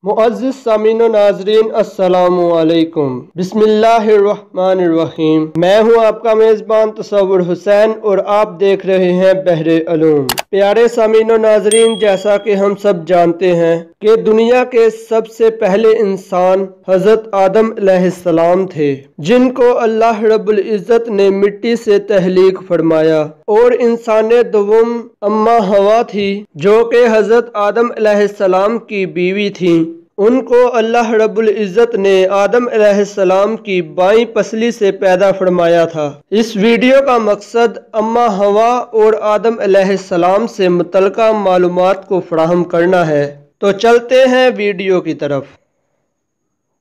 मुअज़्ज़िज़ सामीन व नाज़रीन अस्सलामु अलैकुम। बिस्मिल्लाहिर्रहमानिर्रहीम। मैं हूँ आपका मेज़बान तसव्वुर हुसैन और आप देख रहे हैं बहरे उलूम। प्यारे सामीन व नाज़रीन, जैसा कि हम सब जानते हैं कि दुनिया के सबसे पहले इंसान हज़रत आदम अलैहिस्सलाम थे, जिनको अल्लाह रब्बुल इज़्ज़त ने मिट्टी से तहलीक फरमाया, और इंसान दुवम अम्मा हवा थी जो कि हज़रत आदम अलैहिस्सलाम की बीवी थी। उनको अल्लाह रब्बुल इज़्ज़त ने आदम अलैहिस्सलाम की बाईं पसली से पैदा फरमाया था। इस वीडियो का मकसद अम्मा हवा और आदम अलैहिस्सलाम से मुतल्लिका मालूमात को फराहम करना है। तो चलते हैं वीडियो की तरफ।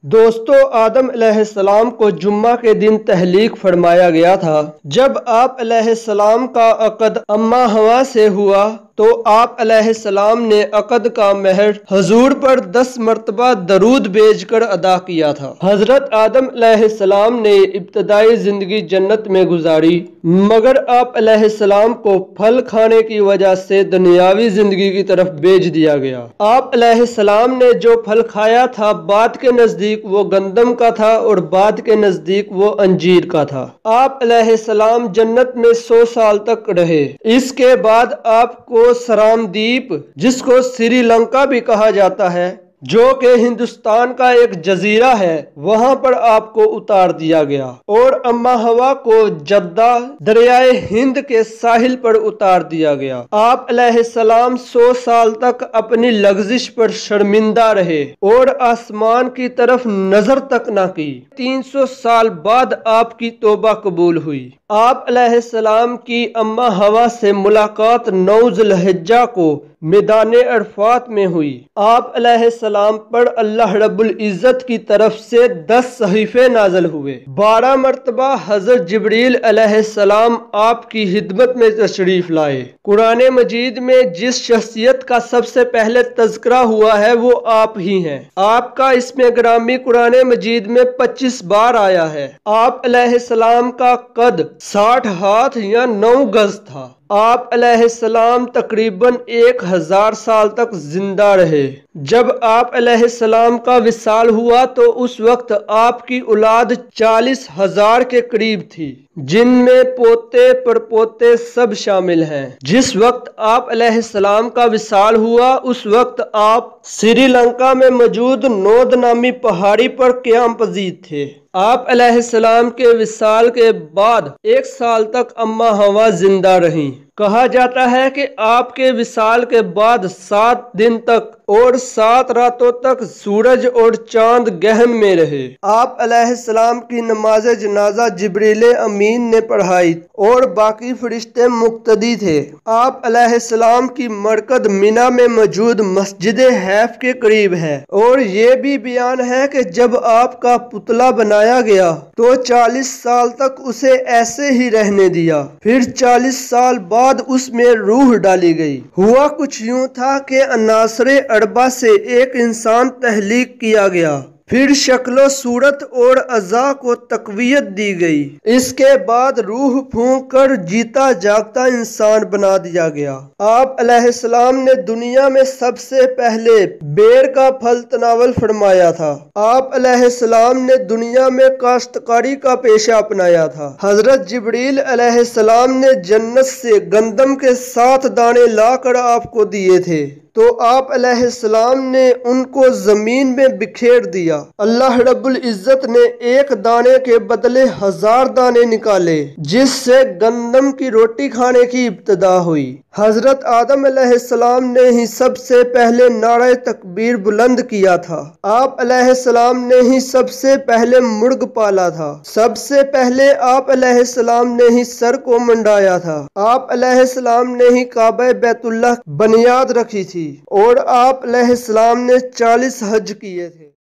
दोस्तों, आदम अलैहिस्सलाम को जुम्मा के दिन तहलीक फरमाया गया था। जब आप अलैहिस्सलाम का अक़द अम्मा हवा से हुआ तो आप अलैहिस्सलाम ने अक़द का महर हजूर पर 10 मरतबा दरूद भेजकर अदा किया था। हजरत आदम अलैहिस्सलाम ने इब्तदाई जिंदगी जन्नत में गुजारी, मगर आप अलैहिस्सलाम को फल खाने की वजह से दुनियावी जिंदगी की तरफ भेज दिया गया। आप अलैहिस्सलाम ने जो फल खाया था, बाद के नजदीक वो गंदम का था और बाद के नजदीक वो अंजीर का था। आप अलैहिस्सलाम जन्नत में 100 साल तक रहे। इसके बाद आपको सरामदीप, जिसको श्रीलंका भी कहा जाता है, जो कि हिंदुस्तान का एक जजीरा है, वहां पर आपको उतार दिया गया और अम्मा हवा को जद्दा दरियाए हिंद के साहिल पर उतार दिया गया। आप अलैहिस्सलाम 100 साल तक अपनी लग़ज़िश पर शर्मिंदा रहे और आसमान की तरफ नजर तक न की। 300 साल बाद आपकी तौबा कबूल हुई। आप अलैहिस्सलाम की अम्मा हवा से मुलाकात 9 ज़ुल्हिज्जा को मैदान अरफात में हुई। आप अलैहिस्सलाम पर अल्लाह रब्बुल इज़्ज़त की तरफ से 10 सहीफे नाज़िल हुए। 12 मरतबा हज़रत जिब्रील अलैहिस्सलाम आपकी खिदमत में तशरीफ लाए। कुरान मजीद में जिस शख्सियत का सबसे पहले तज़किरा हुआ है वो आप ही हैं। आपका इसमें ग्रामी कुरान मजीद में 25 बार आया है। आप अलैहिस्सलाम का कद 60 हाथ या 9 गज था। आप अलैहिस्सलाम तकरीबन 1000 साल तक जिंदा रहे। जब आप अलैहिस्सलाम का विसाल हुआ तो उस वक्त आपकी औलाद 40,000 के करीब थी, जिनमें पोते परपोते सब शामिल हैं। जिस वक्त आप अलैहिस्सलाम का विसाल हुआ उस वक्त आप श्रीलंका में मौजूद नोद नामी पहाड़ी पर क़याम पजीर थे। आप अलैहिस्सलाम के विसाल के बाद 1 साल तक अम्मा हवा जिंदा रहीं। कहा जाता है कि आपके विसाल के बाद 7 दिन तक और 7 रातों तक सूरज और चांद गहन में रहे। आप अलैहिस्सलाम की नमाज जनाजा जिब्रील अमीन ने पढ़ाई और बाकी फरिश्ते मुक्तदी थे। आप अलैहिस्सलाम की मरकद मिना में मौजूद मस्जिद हैफ के करीब है, और ये भी बयान है कि जब आपका पुतला बनाया गया तो 40 साल तक उसे ऐसे ही रहने दिया, फिर 40 साल बाद उसमें रूह डाली गई। हुआ कुछ यूं था कि अनासरे अरबा से एक इंसान तहलीक किया गया, फिर शक्लो सूरत और अज़ा को तक़वियत दी गई। इसके बाद रूह फूंक कर जीता जागता इंसान बना दिया गया। आप अलैहिस्सलाम ने दुनिया में सबसे पहले बेर का फल तनावल फरमाया था। आप अलैहिस्सलाम ने दुनिया में काश्तकारी का पेशा अपनाया था। हजरत जिब्रील अलैहिस्सलाम ने जन्नत से गंदम के 7 दाने लाकर आपको दिए थे, तो आप अलैहिस्सलाम ने उनको जमीन में बिखेर दिया। अल्लाह रब्बुल इज़्ज़त ने एक दाने के बदले 1000 दाने निकाले, जिससे गंदम की रोटी खाने की इब्तिदा हुई। हजरत आदम अलैहिस्सलाम ने ही सबसे पहले नारे तकबीर बुलंद किया था। आप अलैहिस्सलाम ने ही सबसे पहले मुर्ग पाला था। सबसे पहले आप अलैहिस्सलाम ने ही सर को मंडाया था। आप अलैहिस्सलाम ने ही काबा बैतुल्लाह बुनियाद रखी थी और आप अलैहिस्सलाम ने 40 हज किए थे।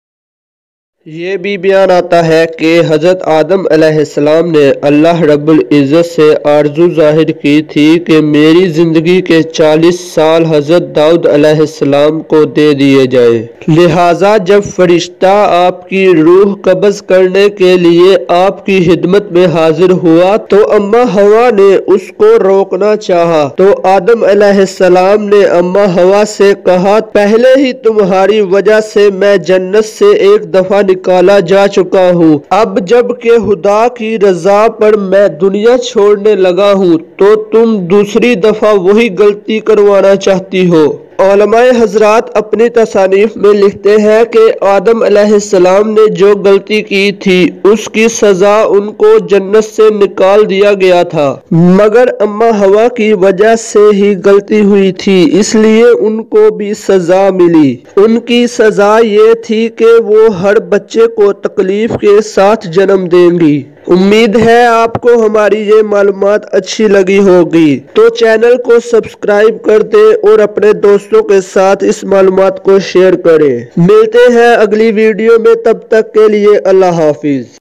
یہ بھی بیان آتا ہے کہ حضرت آدم علیہ السلام نے اللہ رب العزت سے آرزو ظاہر کی تھی کہ میری زندگی کے 40 سال حضرت داؤد علیہ السلام کو دے دیے جائے، لہٰذا جب فرشتہ آپ کی روح قبض کرنے کے لیے آپ کی خدمت میں حاضر ہوا تو اماں حوا نے اس کو روکنا چاہا، تو آدم علیہ السلام نے اماں حوا سے کہا، پہلے ہی تمہاری وجہ سے میں جنت سے ایک دفعہ نکالا جا چکا ہوں، اب جب کہ خدا کی رضا پر میں دنیا چھوڑنے لگا ہوں تو تم دوسری دفعہ وہی غلطی کروانا چاہتی ہو۔ علماء حضرات اپنی تصانیف میں لکھتے ہیں کہ آدم علیہ السلام نے جو غلطی کی تھی اس کی سزا ان کو جنت سے نکال دیا گیا تھا، مگر اماں حوا کی وجہ سے ہی غلطی ہوئی تھی، اس لیے ان کو بھی سزا ملی۔ ان کی سزا یہ تھی کہ وہ ہر بچے کو تکلیف کے ساتھ جنم دیں گی۔ امید ہے آپ کو ہماری یہ معلومات اچھی لگی ہوگی، تو چینل کو سبسکرائب کر دیں اور اپنے دوستوں کے ساتھ اس معلومات کو شیئر کریں۔ ملتے ہیں اگلی ویڈیو میں، تب تک کے لیے اللہ حافظ۔